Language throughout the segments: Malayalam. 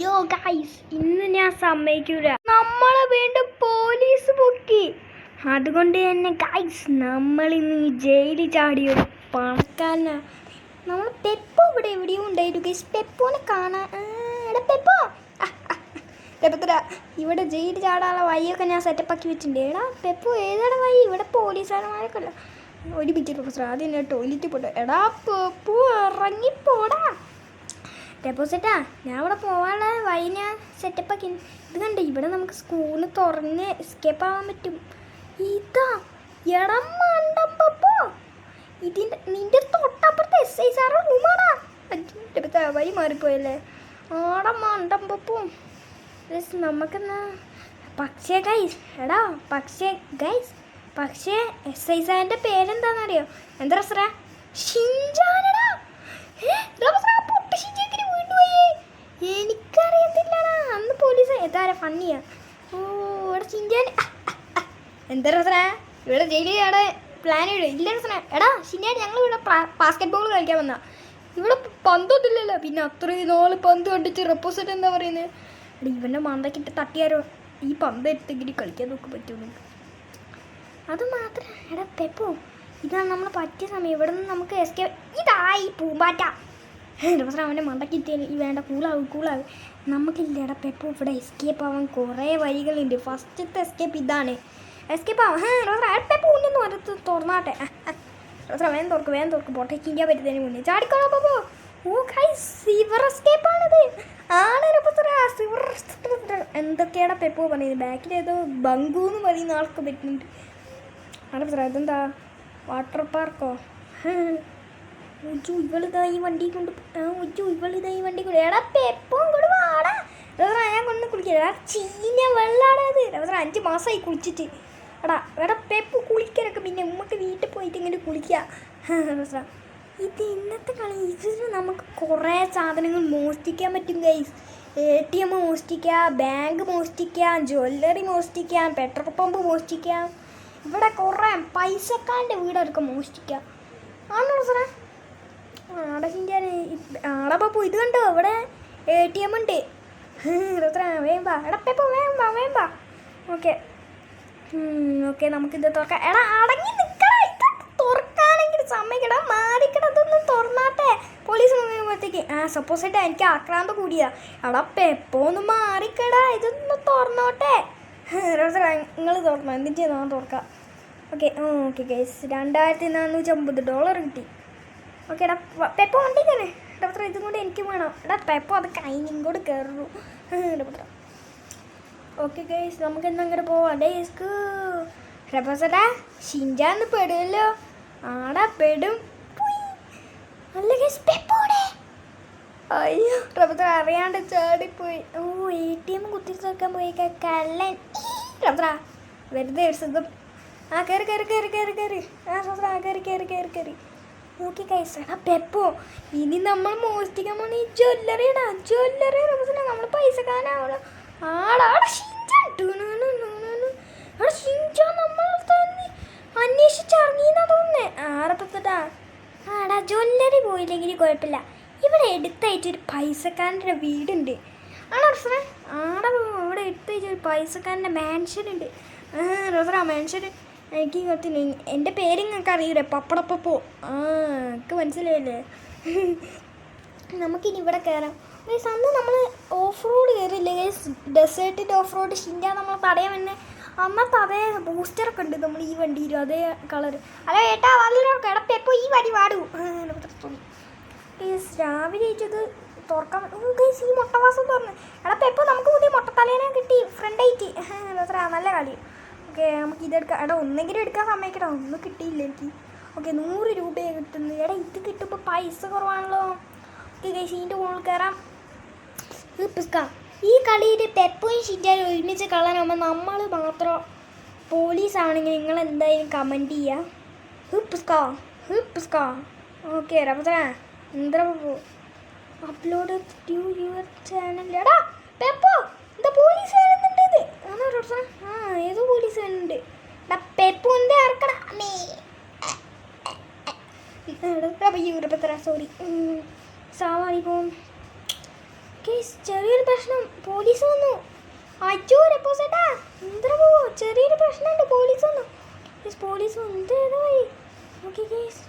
യോ ഗൈസ്, ഇന്ന് ഞാൻ സമ്മതിക്കൂല. നമ്മളെ വീണ്ടും പോലീസ് പൊക്കി. അതുകൊണ്ട് തന്നെ ഗൈസ്, നമ്മൾ ഇന്ന് ജയിലിൽ ചാടിയൊരു പണക്കാരനാ. നമ്മൾ പെപ്പോ ഇവിടെ എവിടെയും ഉണ്ടായിരുന്നു ഗൈസ്. പെപ്പോനെ കാണാൻ പെപ്പോ ഇവിടെ ജയിലിൽ ചാടാനുള്ള വഴിയൊക്കെ ഞാൻ സെറ്റപ്പാക്കി വെച്ചിട്ടുണ്ട്. എടാ പെപ്പോ, ഏതാണ് വഴി? ഇവിടെ പോലീസുകാരന്മാരൊക്കെ അല്ല. ഒരു മിനിറ്റ് പ്രൊഫസർ, ആദ്യം ഞാൻ ടോയ്ലറ്റിൽ പോട്ടെ. എടാ പെപ്പോ, ഇറങ്ങിപ്പോടാ. ഡെപ്പോസിറ്റാ, ഞാൻ ഇവിടെ പോകാനുള്ള വഴി ഞാൻ സെറ്റപ്പാക്കി. ഇത് കണ്ട്, ഇവിടെ നമുക്ക് സ്കൂളിൽ തുറന്ന് എസ്കേപ്പ് ആവാൻ പറ്റും. ഇതാ എടം മണ്ടപ്പോ, നിന്റെ തൊട്ടപ്പുറത്തെ SI സാറുടെ റൂമാടാ. വഴി മാറിപ്പോയല്ലേ. ആടെ മണ്ടപ്പോ. നമുക്കെന്നാ പക്ഷേ ഗൈസ്, പക്ഷേ SI സാറിൻ്റെ പേരെന്താണെന്നറിയോ? എന്താ റസ്രാ? ഷിൻജാനടാ. എനിക്കറിയത്തില്ലടാ. അന്ന് പോലീസ് എത്താരെ ഫണ്ണിയാ. ഓ ഇവിടെ ചിഞ്ചാൻ. എന്താ റസന, ഇവിടെ ജയിലിൽ അവിടെ പ്ലാൻ ഇല്ല റസന. എടാ ഷിൻജാൻ, ഞങ്ങൾ ഇവിടെ ബാസ്കറ്റ് ബോൾ കളിക്കാൻ വന്നാ. ഇവിടെ പന്തൊന്നുമില്ലല്ലോ. പിന്നെ അത്രയും നാള് പന്ത് കണ്ടിച്ച് റെപ്പോസിറ്റ് എന്താ പറയുന്നത്? എടാ ഇവൻ്റെ മണ്ടക്കിട്ട് തട്ടിയാരോ ഈ പന്ത് എടുത്തെങ്കിലും കളിക്കാൻ നോക്ക് പറ്റുള്ളൂ. അത് മാത്രം. എടാ പെപ്പോ, ഇതാണ് നമ്മൾ പറ്റിയ സമയം. ഇവിടെ നിന്ന് നമുക്ക് എസ്കേപ്പ്. ഇതായി പൂമ്പാറ്റ. പ്രൊഫസർ അവൻ്റെ മണ്ടക്കിട്ട് ഈ വേണ്ട കൂളാവും. നമുക്കില്ലടാ പെപ്പോ, ഇവിടെ എസ്കേപ്പ് ആവാൻ കുറേ വഴികളുണ്ട്. ഫസ്റ്റത്തെ എസ്കേപ്പ് ഇതാണ്. എസ്കേപ്പ് ആവാം. പെപ്പോ ഒന്നും വരത്ത് തുറന്നാട്ടെ. പ്രൊഫസർ വേഗം തുറക്ക് പൊട്ടേക്ക് ഇന്ത്യ പറ്റുന്നതിന് മുന്നേ ചാടിക്കോളാം പെപ്പോ. ഓ ഗൈസ്, സിവർ എസ്കേപ്പാണിത്. ആണ് പ്രൊഫസർ, സിവർ. എന്തൊക്കെയാണ് പെപ്പോ പറയുന്നത്? ബാക്കിൽ ഏതോ ബംഗു എന്ന് പറയുന്ന ആൾക്ക് പറ്റുന്നുണ്ട്. ആണ് പ്രൊഫസർ, അതെന്താ വാട്ടർ പാർക്കോ? ഇവളിതായി വണ്ടി കൊണ്ട് എടാ പെപ്പോ ഇങ്ങോട്ട് വാടാ. ഞാൻ കൊണ്ട് കുളിക്കുക. ചീഞ്ഞ വെള്ളാടാ അത്. 5 മാസമായി കുളിച്ചിട്ട്. എടാ പെപ്പോ കുളിക്കാനൊക്കെ പിന്നെ ഉമ്മക്ക് വീട്ടിൽ പോയിട്ട് ഇങ്ങനെ കുളിക്കുക. ഇത് ഇന്നത്തെ കളി. ഇതിന് നമുക്ക് കുറേ സാധനങ്ങൾ മോഷ്ടിക്കാൻ പറ്റും ഗൈസ്. ATM മോഷ്ടിക്കാം, ബാങ്ക് മോഷ്ടിക്കാം, ജ്വല്ലറി മോഷ്ടിക്കാം, പെട്രോൾ പമ്പ് മോഷ്ടിക്കാം. ഇവിടെ കുറേ പൈസക്കാരൻ്റെ വീടൊക്കെ മോഷ്ടിക്കാം. ആണോ സാറേ? ആടെ പപ്പു, ഇത് കണ്ടോ? ഇവിടെ ATM ഉണ്ട്. വേമ്പാ. എടാ പെപ്പോ വേമ്പാ. ഓക്കെ നമുക്കിത് തുറക്കാം. എടാ അടങ്ങി നിൽക്കടാ. ഇത് തുറക്കാനെങ്കിൽ സമ്മതിക്കടാ. മാറിക്കട, ഇതൊന്നും തുറന്നാട്ടെ. പോലീസ് നോക്കുമ്പോഴത്തേക്ക് സപ്പോസായിട്ട് എനിക്ക് ആക്രാന്ത കൂടിയാ. എടാ പെപ്പോ ഒന്ന് മാറിക്കടാ, ഇതൊന്ന് തുറന്നോട്ടെ. നിങ്ങൾ തുറന്നോ, എന്നിട്ട് ഞാൻ തുറക്കാം. ഓക്കെ ഗൈസ്, $2450 കിട്ടി. ഓക്കെ എടാ പെപ്പോ വണ്ടി കയറേ. ഡോക്ടർ ഇതും കൊണ്ട് എനിക്ക് വേണം. എടാ പെപ്പോ അത് ഇങ്ങോട്ട് കയറുള്ളൂ. ഡോക്ടർ ഓക്കെ ഗൈസ്, നമുക്ക് എന്നാ അങ്ങോട്ട് പോവാം. ഡേസ്കോസടാ ഷിൻജാന്ന് പെടുമല്ലോ. ആടാ പെടും. അല്ല ഗൈസ്, പെപ്പോടെ. അയ്യോ ഡോക്ടർ അറിയാണ്ട് ചാടിപ്പോയി. ഓ ATM കുത്തി തുറക്കാൻ പോയി കള്ളൻ. ഡോക്ടറാ വെറുതെ ഒരു സുഖം. കയറി കയറി. ഓക്കെ ഗൈസ്, എടാ പെപ്പോ, ഇനി നമ്മൾ മോഷ്ടിക്കാൻ പോകുന്ന ഈ ജ്വല്ലറിയാടാ. നമ്മൾ പൈസക്കാരനാവണം. ഷിൻജാൻ നമ്മൾ തന്നെ അന്വേഷിച്ചിറങ്ങിയെന്നാ തോന്നുന്നേ. ആടപ്പത്താ. ജ്വല്ലറി പോയില്ലെങ്കിൽ കുഴപ്പമില്ല. ഇവിടെ എടുത്തയച്ചൊരു പൈസക്കാരൻ്റെ വീടുണ്ട്. ഇവിടെ എടുത്തയച്ചൊരു പൈസക്കാരൻ്റെ മാൻഷൻ ഉണ്ട്. മാൻഷൻ എനിക്ക് ಗೊತ್ತಿಲ್ಲ. എൻ്റെ പേര് നിങ്ങൾക്ക് അറിയൂലേ? പപ്പടപ്പപ്പോ. എനിക്ക് മനസ്സിലായില്ലേ? നമുക്കിനി ഇവിടെ കയറാം. അന്ന് നമ്മൾ ഓഫ് റോഡ് കയറിയില്ലേ ഗൈസ്? ഡെസേർട്ടിൻ്റെ ഓഫ് റോഡ്. ഷിൻജാൻ നമ്മൾ തടയാൻ വന്നെ. അന്നത്തെ അതേ ബൂസ്റ്ററൊക്കെ ഉണ്ട് നമ്മൾ ഈ വണ്ടിയിലും, അതേ കളർ. അല്ല ഏട്ടാ വല്ലല്ലോ കിടപ്പെപ്പോ ഈ വരി വാടൂ. ഗൈസ് രാവിലെ അയച്ചത് തുറക്കാൻ. ഗൈസ് ഈ മുട്ടവാസം തുറന്ന്. എടാ പെപ്പോ, നമുക്ക് പുതിയ മുട്ടത്തലേനെ കിട്ടി ഫ്രണ്ടായിട്ട്. നല്ല കളി. ഓക്കെ നമുക്ക് ഇതെടുക്കാം. എടാ ഒന്നെങ്കിലും എടുക്കാൻ സമ്മതിക്കടാ. ഒന്നും കിട്ടിയില്ല എനിക്ക്. ഓക്കെ 100 രൂപയാണ് കിട്ടുന്നത്. എടാ ഇത് കിട്ടുമ്പോൾ പൈസ കുറവാണല്ലോ. ഓക്കെ ഗൈസ്, ഇതിൻ്റെ മുകളിൽ കയറാം. ഈ കളിയിൽ പെപ്പോയും ഷിൻജാനും ഒരുമിച്ച് കളറാകുമ്പോൾ നമ്മൾ മാത്രം പോലീസാണെങ്കിൽ നിങ്ങൾ എന്തായാലും കമൻറ്റ് ചെയ്യുക. ഓക്കെ റബ്ബറ എന്താ അപ്ലോഡ് ടു യുവർ ചാനൽ. എടാ പെപ്പോ, എന്താ പോലീസ് വരുന്നുണ്ട്? ഇത് ആണോ റബ്ബറ? ഏതോ പോലീസ് വരുന്നുണ്ട്. എടാ പെപ്പോ എന്താ ഇറക്കടാ. സോറി. സാവാലിപ്പം ഗൈസ് ചെറിയൊരു പ്രശ്നം, പോലീസ് വന്നു. അയ്യോ രപ്പോസേട്ടാ എന്താ പോവോ, ചെറിയൊരു പ്രശ്നമുണ്ട്, പോലീസ് വന്നു. പോലീസ് വന്നു. ഓക്കെ ഗൈസ്,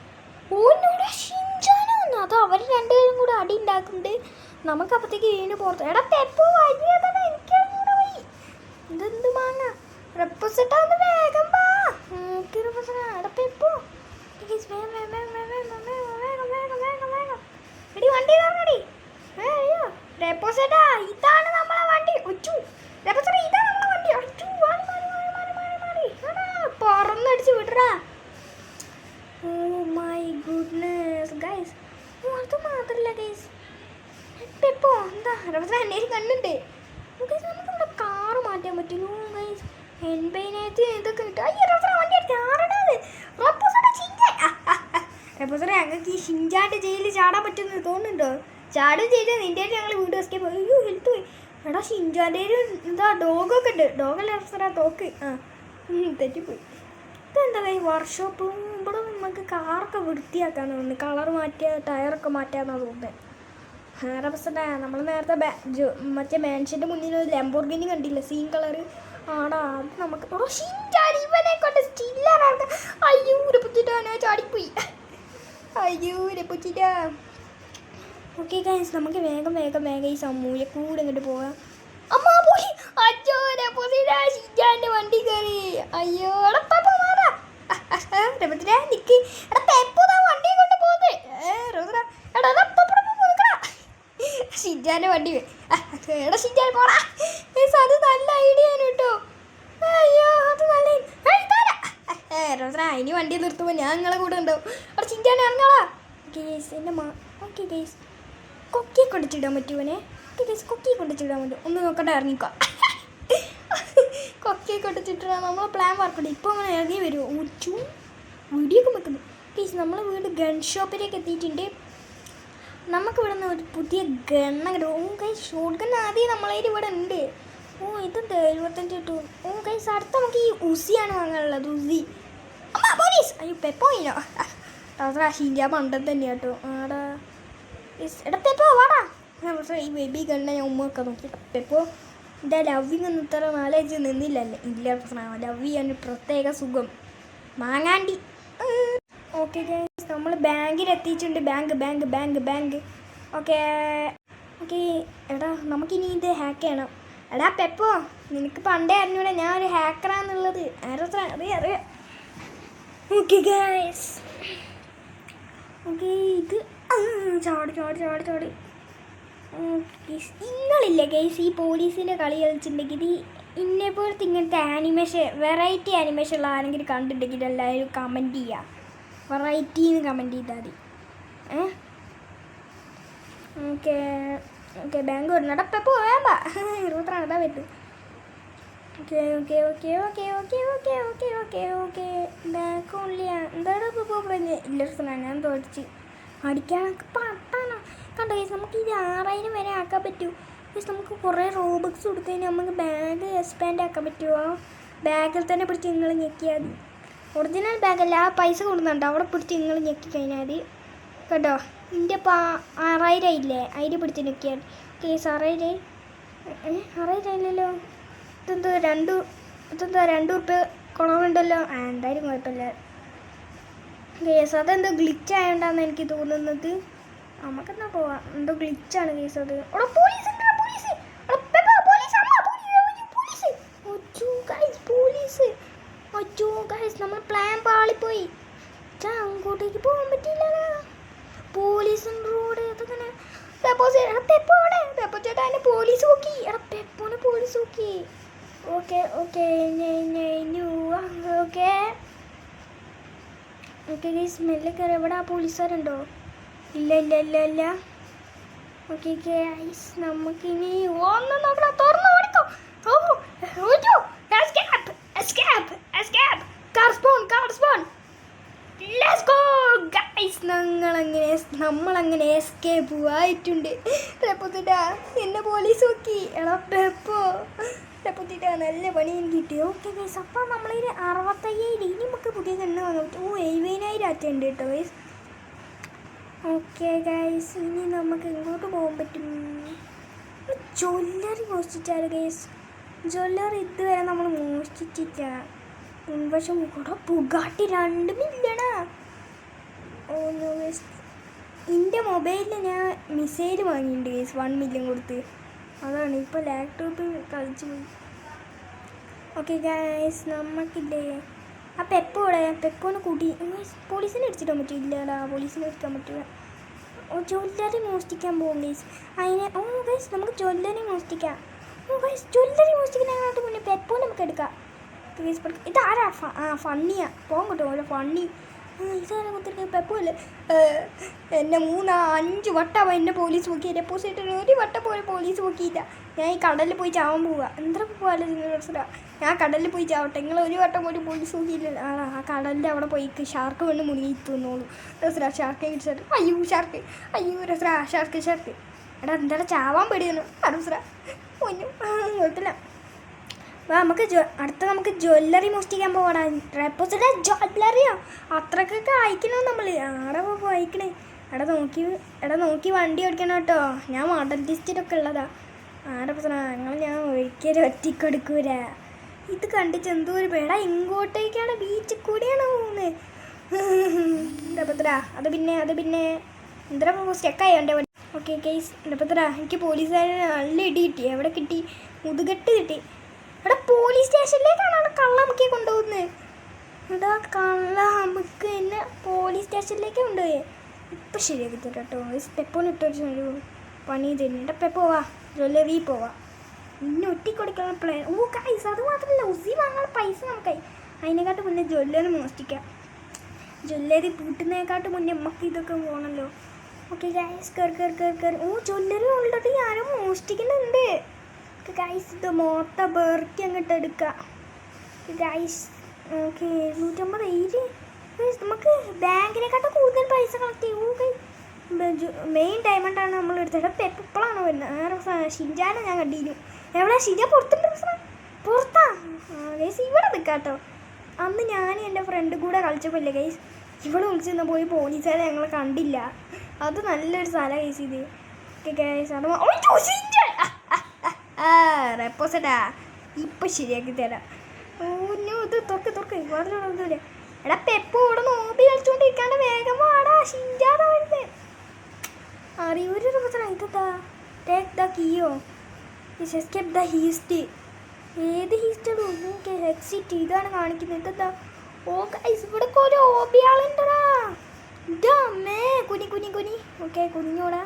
ഓന്നോടെ ഷിൻചാനോ വന്നു. അത് അവർ രണ്ടുപേരും കൂടെ അടി ഉണ്ടാക്കുന്നുണ്ട്. നമുക്ക് അപ്പത്തേക്ക് വീണ്ടും പുറത്ത്. എടാ പെപ്പോ വഴിയതാണ്, എനിക്കവിടെ പോയി. ഇതെന്ത് മാങ്ങ റെപ്പോസേട്ടാ, ഒന്ന് വേഗം വാ. എടാ പെപ്പോ എടി വണ്ടി ഇറങ്ങടി. അയ്യോ റെപ്പോസേട്ടാ ഇതാണ് നമ്മളെ വണ്ടി. ഒച്ചു റെപ്പോസേട്ടാ ഇതാണ് നമ്മളെ വണ്ടി. ഒച്ചു പറന്നടിച്ച് വിടറാ. ഓ മൈ ഗുഡ്നെസ് ഗൈസ്, അത് മാത്രല്ല ഗൈസ്, പെപ്പോ എന്താ റെപ്പോസേട്ടാ എന്നേലും കണ്ടുണ്ട്. ഗൈസ് നമുക്കിവിടെ കാറ് മാറ്റാൻ പറ്റുമോ ഗൈസ്? 80,000 ഇതൊക്കെ കിട്ടും. അയ്യോ റെപ്പോസേട്ടാ വണ്ടി എടുത്ത് ആറണത്. റെപ്പോസേട്ടാ ഞങ്ങൾക്ക് ഈ ഷിൻചാൻ്റെ ജയിലിൽ ചാടാൻ പറ്റുമെന്ന് തോന്നുന്നുണ്ടോ? ചാടും ചെയ്ത് നിൻ്റെ ഞങ്ങൾ വീട് എസ്കേപ്പ്. അയ്യോ ഹെൽത്ത് പോയി. എടാ ഷിൻചാൻ്റെ എന്താ ഡോഗൊക്കെ ഉണ്ട്. ഡോഗല്ല റെപ്പോസേട്ടാ, തോക്ക്. തെറ്റിപ്പോയി. ഇതെന്താ ഈ വർക്ക്ഷോപ്പ്? ഇവിടെ നമുക്ക് കാറൊക്കെ വൃത്തിയാക്കാൻ തോന്നുന്നു. കളർ മാറ്റിയ ടയറൊക്കെ മാറ്റാന്നാണ് തോന്നുന്നത്. റെപ്പോസേട്ടാ നമ്മൾ നേരത്തെ മറ്റേ മാൻഷൻ്റെ മുന്നിൽ ഒരു ലംബോർഗിനി കണ്ടില്ല, സീൻ കളർ. ആടാ അത് നമുക്ക് ഇവനെ കൊണ്ട് സ്റ്റില്ലാറാക്കാം. അയ്യോ രപ്പുച്ചിട്ടാ ഞാൻ ചാടിപ്പോയി. അയ്യോ രപ്പുച്ചിട്ടാ. ഓക്കെ ഗൈസ് നമുക്ക് വേഗം വേഗം വേഗം ഈ സമൂലക്കൂടെ ഇങ്ങോട്ട് പോകാം. അമ്മ പോയി. അയ്യോ രപ്പുച്ചിട്ടാ ഷിൻചാൻ്റെ വണ്ടി കയറി. അയ്യോ മാറാ രപ്പുച്ചിട്ടാ നിക്ക്. എടാ പെപ്പുതാ വണ്ടിയെ കൊണ്ട് പോകുന്നത്. ഷിൻചാൻ്റെ വണ്ടി. എടാ ഷിൻചാൻ പോടാ. അത് നല്ല ഐഡിയ ആണ് കേട്ടോ. അയ്യോ അത് നല്ല റോസറാ, ഇനി വണ്ടി നിർത്തുമ്പോൾ ഞാൻ നിങ്ങളെ കൂടെ ഉണ്ടാവും. അവിടെ ഷിൻചാൻ ഇറങ്ങാളാ. ഗേസ് എൻ്റെ ഓക്കെ ഗേസ്, കൊക്കിയെ കൊണ്ടിച്ചിടാൻ പറ്റുമോനെ? ഓക്കെ ഗേസ് കൊക്കിയെ കൊണ്ടിച്ചിടാൻ പറ്റും. ഒന്ന് നോക്കട്ടെ, ഇറങ്ങിക്കോ. കൊക്കിയെ കൊണ്ടിച്ചിട്ടാ നമ്മളെ പ്ലാൻ വർക്കട്ടെ. ഇപ്പോൾ അങ്ങനെ ഇറങ്ങി വരുമോ? ഉച്ചു വീഡിയൊക്കെ വെക്കുന്നു. ഗേസ് നമ്മളെ വീട് ഗൺ ഷോപ്പിലേക്ക് എത്തിയിട്ടുണ്ട്. നമുക്കിവിടെ നിന്ന് ഒരു പുതിയ ഗണ്ണ. ഓ ഗൈസ് ഷോട്ട് ഗൺ ആദ്യം നമ്മളതിൽ ഇവിടെ ഉണ്ട്. ഓ ഇതെന്താ 75 ടു. ഓ ഗൈസ് അടുത്ത നമുക്ക് ഈ ഉസിയാണ് വാങ്ങാനുള്ളത്. ഉസി. അമ്മ പോലീസ്. അയ്യോ പെപ്പോയിനോ റോസറാ ഷിൻചാൻ പണ്ടത് തന്നെയാണ് കേട്ടോ. ആടാ എടാ പെപ്പോ വാടാ. ഈ ബേബി ഗണ്ണ ഞാൻ ഉമ്മയൊക്കെ നോക്കി. പെപ്പോ എൻ്റെ ലവ്വിങ് ഒന്നും ഇത്ര നാലേജ് നിന്നില്ലല്ലേ? ഇല്ല പ്രശ്നം, ലവ് ചെയ്യാൻ പ്രത്യേക സുഖം മാങ്ങാണ്ടി. ഓക്കെ ഗൈസ് നമ്മൾ ബാങ്കിൽ എത്തിയിട്ടുണ്ട്. ബാങ്ക്. ഓക്കെ എടാ നമുക്കിനി ഇത് ഹാക്ക് ചെയ്യണം. എടാ പെപ്പോ നിനക്ക് പണ്ടേ അറിഞ്ഞൂടെ ഞാൻ ഒരു ഹാക്കറാന്നുള്ളത്? അറിയാം. ഓക്കെ ഗൈസ് ഓക്കെ ഇത് ചാടി. നിങ്ങളില്ലേ ഗൈസ് ഈ പോലീസിൻ്റെ കളി കളിച്ചിട്ടുണ്ടെങ്കിൽ ഇത് ഇന്നേപോലത്തെ ഇങ്ങനത്തെ ആനിമേഷൻ, വെറൈറ്റി ആനിമേഷൻ ഉള്ള ആരെങ്കിലും കണ്ടിട്ടുണ്ടെങ്കിൽ എല്ലാവരും കമൻറ്റ് ചെയ്യുക. വെറൈറ്റിന്ന് കമൻറ്റ് ചെയ്താൽ മതി. ഓക്കെ ബാങ്ക് വരുന്നുണ്ട്. അപ്പം എപ്പോൾ വേണ്ട 23 ഇടാൻ പറ്റും. ഓക്കെ ബാങ്ക് ഉള്ളിയാ. എന്താണ് ഇപ്പോൾ പറഞ്ഞത്? ഇല്ല ഞാൻ തോടിച്ച് അടിക്കാനൊക്കെ പട്ടാണോ കണ്ടോ ഗൈസ്. നമുക്ക് ഇത് 6000 വരെ ആക്കാൻ പറ്റൂ ഗൈസ്. നമുക്ക് കുറേ റോബക്സ് കൊടുത്തതിന് നമുക്ക് ബാഗ് എക്സ്പാൻഡ് ആക്കാൻ പറ്റുമോ? ബാഗിൽ തന്നെ പിടിച്ച് നിങ്ങൾ ഞെക്കിയാൽ മതി. ഒറിജിനൽ ബാഗല്ല, ആ പൈസ കൊടുക്കുന്നുണ്ട് അവിടെ പിടിച്ച് നിങ്ങൾ ഞെക്കി കഴിഞ്ഞാൽ മതി കേട്ടോ. എൻ്റെ ഇപ്പോൾ 6000 ഇല്ലേ, അതിൽ പിടിച്ച് ഞെക്കിയാൽ കേസ് 6000 ഇല്ലല്ലോ. ഇതെന്താ 2 ഉറുപ്പ്യ കുറവുണ്ടല്ലോ. എന്തായാലും കുഴപ്പമില്ല കേസ്. അതെന്തോ ഗ്ലിച്ച് ആയതുകൊണ്ടാണ് എനിക്ക് തോന്നുന്നത്. നമുക്കെന്നാ പോവാം. എന്തോ ഗ്ലിച്ചാണ് കേസ് അത്. പോലീസ് നമ്മൾ പ്ലാൻ പാളിപ്പോയി. അങ്ങോട്ടേക്ക് പോകാൻ പറ്റില്ലല്ലോ. പോലീസും റോഡ് അതൊക്കെ. ചേട്ടാ എന്നെ പോലീസ് നോക്കി. പെപ്പോനെ പോലീസ് നോക്കി. ഓക്കെ സ്മെല്ല് കയറി. എവിടെ ആ പോലീസുകാരുണ്ടോ? ഇല്ല. ഓക്കെ ഗൈസ് നമുക്കിനി ഒന്നും നോക്കണം. തുറന്ന് ഓടിക്കോ. നമ്മളങ്ങനെ എസ്കേപ്പ് ആയിട്ടുണ്ട്. റെപ്പത്തിട്ടാ എന്നെ പോലീസ് നോക്കി. എടാ പെപ്പോ റെപ്പത്തിട്ടാ നല്ല പണി എനിക്ക് കിട്ടി. ഓക്കെ ഗൈസ് അപ്പോൾ നമ്മളൊരു 65,000 ഇനി നമുക്ക് പുതിയ കണ്ണ് വാങ്ങാൻ പറ്റും. 70,000 ആറ്റുണ്ട് കേട്ടോ ഗൈസ്. ഓക്കെ ഗൈസ് ഇനി നമുക്ക് എങ്ങോട്ട് പോകാൻ പറ്റും? Jewellery മോഷ്ടിച്ചാൽ case. ജ്വല്ലറി ഇതുവരെ നമ്മൾ മോഷ്ടിച്ചില്ല. പക്ഷെ കൂടെ പുഗാട്ടി 2 മില്യണാ. Oh no case. എൻ്റെ മൊബൈലിൽ ഞാൻ മിസൈൽ വാങ്ങിയിട്ടുണ്ട് കേസ് 1 മില്യൺ കൊടുത്ത്. അതാണ് ഇപ്പോൾ ലാപ്ടോപ്പ് കളിച്ച് പോയി. ഓക്കെ ഗൈസ്, നമുക്കില്ലേ ആ പെപ്പോടെ പെപ്പോനെ കൂട്ടി പോലീസിനെ അടിച്ചിടാൻ പറ്റില്ലടാ. പോലീസിനെ എടുക്കാൻ പറ്റില്ല. ഓ ജ്വല്ലറി മോഷ്ടിക്കാൻ പോകും ഗൈസ്. അതിനെ ഓ ഗൈസ് നമുക്ക് ജ്വല്ലറി മോഷ്ടിക്കാം. ഓ ഗൈസ് ജ്വല്ലറി മോഷ്ടിക്കുന്നതിനകത്ത് മുന്നേ പെപ്പോ നമുക്ക് എടുക്കാം. ഇതാരാ? ഫണ്ണിയാ. പോകാൻ കിട്ടുമോ ഓരോ ഫണ്ണി. ഇതാരാ കുത്തിരിക്കുക? പെപ്പോ അല്ലേ? എന്നെ 3-5 വട്ടം എന്നെ പോലീസ് നോക്കി. ഡെപ്പോസിറ്റ് 1 വട്ടം പോലും പോലീസ് നോക്കിയില്ല. ഞാൻ ഈ കടലിൽ പോയി ചാവാൻ പോവുക. എന്താ പോകാമല്ലോ നിങ്ങൾ? ഞാൻ കടലിൽ പോയി ചാവട്ടെ. നിങ്ങൾ 1 വട്ടം പോലും പോലീസ് നോക്കിയില്ല. ആ കടലിൻ്റെ അവിടെ പോയി ഷാർക്ക് വന്ന് മുങ്ങി തിന്നോളൂ. രസരാ ഷാർക്കെ കിട്ടിട്ട്. അയ്യോ ഷാർക്ക്, അയ്യോ രസരാ ഷാർക്ക്. എടാ എന്തായാലും ചാവാൻ പേടിയാണ് രസരാ. ഒന്നും കുഴപ്പമില്ല. നമുക്ക് നമുക്ക് ജ്വല്ലറി മോഷ്ടിക്കാൻ പോകണം. റെപ്പോസിലെ ജ്വല്ലറിയോ അത്രക്കൊക്കെ അയക്കണോ നമ്മൾ? ആടെ പോകുമ്പോൾ അയക്കണേ. എടാ നോക്കി വണ്ടി ഓടിക്കണം കേട്ടോ. ഞാൻ മോഡൽ ലിസ്റ്റിലൊക്കെ ഉള്ളതാ. ആടെ പ്രശ്നം ഞാൻ ഒരിക്കലും ഒറ്റയ്ക്കെടുക്കൂല. ഇത് കണ്ടിട്ട് എന്തോ ഒരു പേടാ. ഇങ്ങോട്ടേക്കാണ് ബീച്ചിൽ കൂടിയാണ് പോകുന്നത്. പത്ര അത് പിന്നെ എന്താ സ്റ്റെക്കായോ എൻ്റെ വണ്ടി. ഓക്കെ കേസ് പത്ര എനിക്ക് പോലീസുകാരെ നല്ല ഇടി കിട്ടി. എവിടെ കിട്ടി? മുതുകെട്ട് കിട്ടി. എടാ പോലീസ് സ്റ്റേഷനിലേക്കാണ് അവിടെ കള്ള അമുക്കിയെ കൊണ്ടുപോകുന്നത്. എടാ കള്ള അമുക്ക് എന്നെ പോലീസ് സ്റ്റേഷനിലേക്ക് കൊണ്ടുപോയി. ഇപ്പം ശരിയാക്കി തരാം കേട്ടോ. പെപ്പോന് ഇട്ടൊരു പണി തരുന്നുണ്ട്. പെപ്പോ വാ, ജ്വല്ലറി പോവാ. ഇന്നെ ഒറ്റിക്കൊടുക്കാനുള്ള പ്ലാൻ. ഓ കൈസ് അത് മാത്രമല്ല, ഉസി വാങ്ങാനുള്ള പൈസ നമുക്കായി. അതിനെക്കാട്ട് മുന്നേ ജ്വല്ലറി മോഷ്ടിക്കാം. ജ്വല്ലറി പൂട്ടുന്നതിനെക്കാട്ട് മുന്നേ നമുക്ക് ഇതൊക്കെ പോകണമല്ലോ. ഓക്കെ ഗൈസ് കയറി. ഓ ജ്വല്ലറി ഓൾറെഡി ആരും മോഷ്ടിക്കുന്നുണ്ട് ഗൈസ്. ഇത് മൊത്തം ബെർക്കി അങ്ങോട്ട് എടുക്കാം ഗൈസ്. ഓക്കെ 750 നമുക്ക് ബാങ്കിനെക്കാട്ടും കൂടുതൽ പൈസ കളക്ട് ചെയ്യും. മെയിൻ ഡയമണ്ടാണ് നമ്മൾ എടുത്തത്. പെപ്പ് ഇപ്പോഴാണ് വരുന്നത്. ഷിൻജാനെ ഞാൻ കണ്ടിരുന്നു. എവിടെ ഷിൻജാൻ? പുറത്തുണ്ട് പ്രശ്നം. പുറത്താ ഗൈസ്. ഇവിടെ നിൽക്കാട്ടോ. അന്ന് ഞാൻ എൻ്റെ ഫ്രണ്ട് കൂടെ കളിച്ചപ്പോൾ ഗൈസ് ഇവിടെ വിളിച്ചെന്ന് പോയി പോലീസുകാരെ ഞങ്ങൾ കണ്ടില്ല. അത് നല്ലൊരു സ്ഥലം ഗൈസ് ഇത്. ഓക്കെ ഗൈസ് അത് റെപ്പോസറ്റാ ഇപ്പം ശരിയാക്കി തരാം. ഓ ഇത് തുറക്ക് വളരെ. എടാ പെപ്പോ ഇവിടെ നോബി കളിച്ചുകൊണ്ടിരിക്കാണ്ട് വേഗം വാടാ. ഷിൻജാടാ വരുന്നത്. അറിയൂര് റെപ്പോസറ്റാ. ഇതെന്താ? ടേക്ക് ദ കീയോ എസ്കേപ്പ് ദ ഹീസ്റ്റ്. ഏത് ഹീസ്റ്റഡോ? ഓക്കെ എക്സിറ്റ് ഇതാണ് കാണിക്കുന്നത്. ഇതെന്താ? ഓ ഗൈസ് ഇവിടെ ഒരു ഓബി ആളുണ്ടടാ. ഇതമ്മേ കുനി. ഓക്കെ കുനിഞ്ഞോടാ.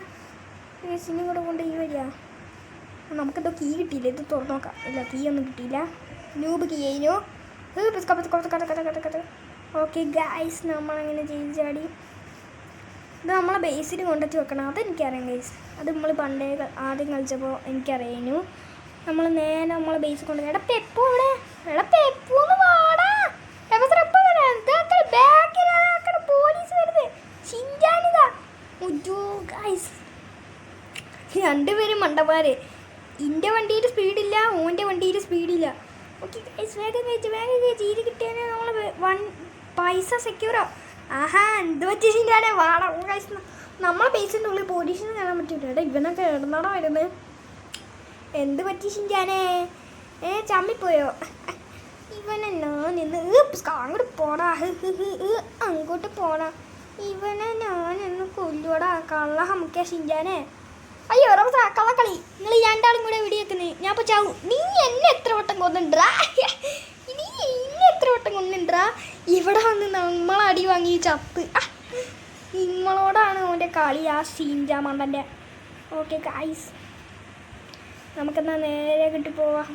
ഗൈസിനും കൂടെ കൊണ്ട് ഈ വരിക. നമുക്കെന്തോ കീ കിട്ടിയില്ല. ഇത് തുറന്നു നോക്കാം. ഇല്ല കീ ഒന്നും കിട്ടിയില്ല. ന്യൂബ് കീ കഴിഞ്ഞു. ഓക്കെ ഗൈസ് നമ്മളങ്ങനെ ചെയ്ത് ചാടി. ഇത് നമ്മളെ ബേസിൽ കൊണ്ടെത്തി വെക്കണം. അതെനിക്കറിയാം ഗൈസ്. അത് നമ്മൾ പണ്ടേ ആദ്യം കളിച്ചപ്പോൾ എനിക്കറിയായിരുന്നു. നമ്മൾ നേരെ നമ്മളെ ബേസിൽ കൊണ്ട്. എടാ പെപ്പോ ഇവിടെ. എടാ പെപ്പോന്ന് വാടാ. പോലീസ് വരുന്നത്. ഷിൻജാനിതാ. ഗൈസ് രണ്ടുപേരും മണ്ടന്മാര്. എൻ്റെ വണ്ടിയിൽ സ്പീഡില്ല, ഓൻ്റെ വണ്ടിയിൽ സ്പീഡില്ല. ഓക്കെ ഗൈസ് വേഗം കഴിച്ച് ഇത് കിട്ടിയാൽ നമ്മൾ പൈസ സെക്യൂറോ. ആഹാ എന്ത് പറ്റി ഷിൻജാനെ? വാടാ ഗൈസ്. നമ്മളെ ബേസിൻ്റെ ഉള്ളിൽ പോലീസിന് കാണാൻ പറ്റില്ല. എടാ ഇവനൊക്കെ ഇടന്നാടാ വരുന്നത്. എന്ത് പറ്റി ഷിൻജാനെ? ചമ്മിപ്പോയോ? ഇവനെ ഞാനിന്ന് അങ്ങോട്ട് പോടാ. അങ്ങോട്ട് പോടാ. ഇവനെ ഞാനൊന്ന് കൊല്ലുവടാ. കള്ള ഹമുക്കിയ ഷിൻജാനെ. അയ്യോ റോസ കള്ളക്കളി. നിങ്ങൾ രണ്ടാളും കൂടെ വെടിവെക്കുന്നത്. ഞാൻ ഇപ്പോൾ ചാവും. നീ എന്നെ എത്ര വട്ടം കൊന്നിണ്ടാ? ഇവിടെ വന്ന് നമ്മളടി വാങ്ങി ചത്ത്. നിങ്ങളോടാണ് അവൻ്റെ കളി. ആ ഷിൻജാ മണ്ടൻ്റെ. ഓക്കെ ഗൈസ് നമുക്കെന്നാ നേരെ കിട്ടി പോവാം.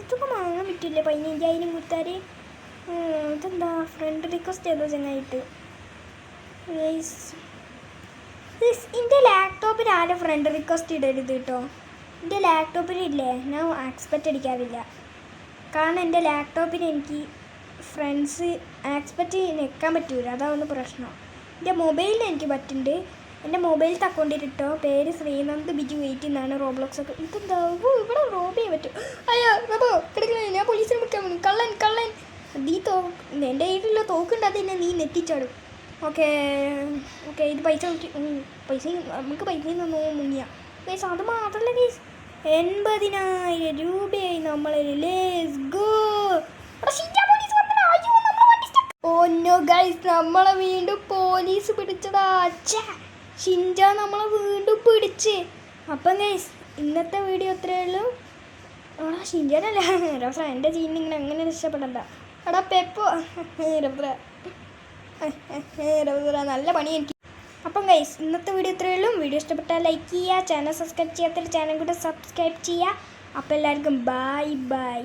ഇതൊക്കെ വാങ്ങാൻ പറ്റില്ലേ? 15,000 കൊടുത്താൽ. ഇതെന്താ ഫ്രണ്ട് റിക്വസ്റ്റ് ചെയ്തോ ചങ്ങായിട്ട്? എൻ്റെ ലാപ്ടോപ്പിൽ ആരും ഫ്രണ്ട് റിക്വസ്റ്റ് ഇടരുത് കേട്ടോ. എൻ്റെ ലാപ്ടോപ്പിലില്ലേ ഞാൻ എക്സ്പെക്റ്റ് അടിക്കാറില്ല. കാരണം എൻ്റെ ലാപ്ടോപ്പിന് എനിക്ക് ഫ്രണ്ട്സ് എക്സ്പെക്റ്റ് നിൽക്കാൻ പറ്റൂല. അതാണ് പ്രശ്നം. എൻ്റെ മൊബൈലിൽ എനിക്ക് പറ്റുന്നുണ്ട്. എൻ്റെ മൊബൈലത്തെ അക്കൗണ്ടിൽ ഇട്ടോ പേര് ശ്രീനന്ദ് ബിജു 8 എന്നാണ്. റോബ്ലോക്സ് ഒക്കെ. ഇതെന്താ ഇവിടെ റോബ് ചെയ്യാൻ പറ്റും? അയ്യോ റബോ കിടക്കണേ. ഞാൻ പോലീസിനെ വിളിക്കാൻ വേണ്ടി. കള്ളൻ നീ എൻ്റെ കയ്യിലുള്ള തോക്കുണ്ട്. അതിനെ നീ നെറ്റിച്ചാടും. ഓക്കെ ഇത് പൈസ നമുക്ക് പൈസയിൽ നിന്ന് മുങ്ങിയ ഗൈസ്. അത് മാത്രമല്ല ഗൈസ് 80,000 രൂപയായി നമ്മളെ. Let's go. Oh no guys, നമ്മളെ വീണ്ടും പോലീസ് പിടിച്ചടാ. ഷിൻചാൻ നമ്മളെ വീണ്ടും പിടിച്ച്. അപ്പം ഗൈസ് ഇന്നത്തെ വീഡിയോ അത്രയേ ഉള്ളൂ. എടാ ഷിൻചാനല്ല റഫ്ര, എൻ്റെ ചീനിങ്ങനെ അങ്ങനെ ഇഷ്ടപ്പെടണ്ട. എടാ പെപ്പോ റഫ്ര നല്ല പണി എനിക്ക്. അപ്പം ഗൈസ് ഇന്നത്തെ വീഡിയോ ഇത്രയേ ഉള്ളൂ. വീഡിയോ ഇഷ്ടപ്പെട്ടാൽ ലൈക്ക് ചെയ്യുക, ചാനൽ സബ്സ്ക്രൈബ് ചെയ്യാത്തൊരു ചാനൽ കൂടെ സബ്സ്ക്രൈബ് ചെയ്യുക. അപ്പോൾ എല്ലാവർക്കും ബൈ ബൈ.